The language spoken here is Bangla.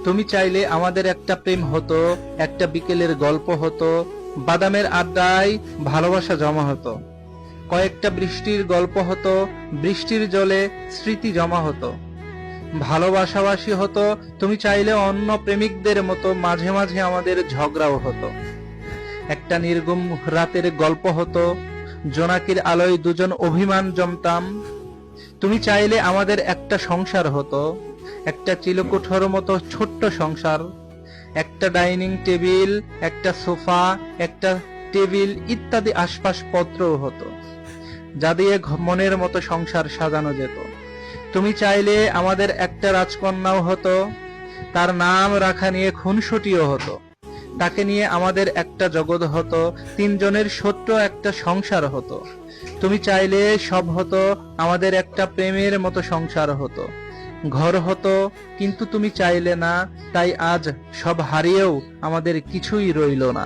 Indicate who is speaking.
Speaker 1: তুমি চাইলে আমাদের একটা প্রেম হতো, একটা বিকেলের গল্প হতো, বাদামের আড্ডায় ভালোবাসা জমা হতো, কয়েকটা বৃষ্টির গল্প হতো, বৃষ্টির জলে স্মৃতি জমা হতো, ভালোবাসাবাসি হতো। তুমি চাইলে অন্য প্রেমিকদের মতো মাঝে মাঝে আমাদের ঝগড়াও হতো, একটা নির্গুম রাতের গল্প হতো, জোনাকির আলোয় দুজন অভিমান জমতাম। তুমি চাইলে আমাদের একটা সংসার হতো, একটা চিলেকোঠার মতো ছোট্ট সংসার, একটা ডাইনিং টেবিল, একটা সোফা, একটা টেবিল ইত্যাদি আসবাবপত্রও হতো, যা দিয়ে মনের মতো সংসার সাজানো যেত। তুমি চাইলে আমাদের একটা রাজকন্যাও হতো, তার নাম রাখা নিয়ে খুনসুটিও হতো, তাকে নিয়ে আমাদের একটা জগৎ হতো, তিনজনের ছোট্ট একটা সংসার হতো। তুমি চাইলে সব হতো, আমাদের একটা প্রেমের মতো সংসার হতো, ঘর হতো, কিন্তু তুমি চাইলে না, তাই আজ সব হারিয়েও আমাদের কিছুই রইলো না।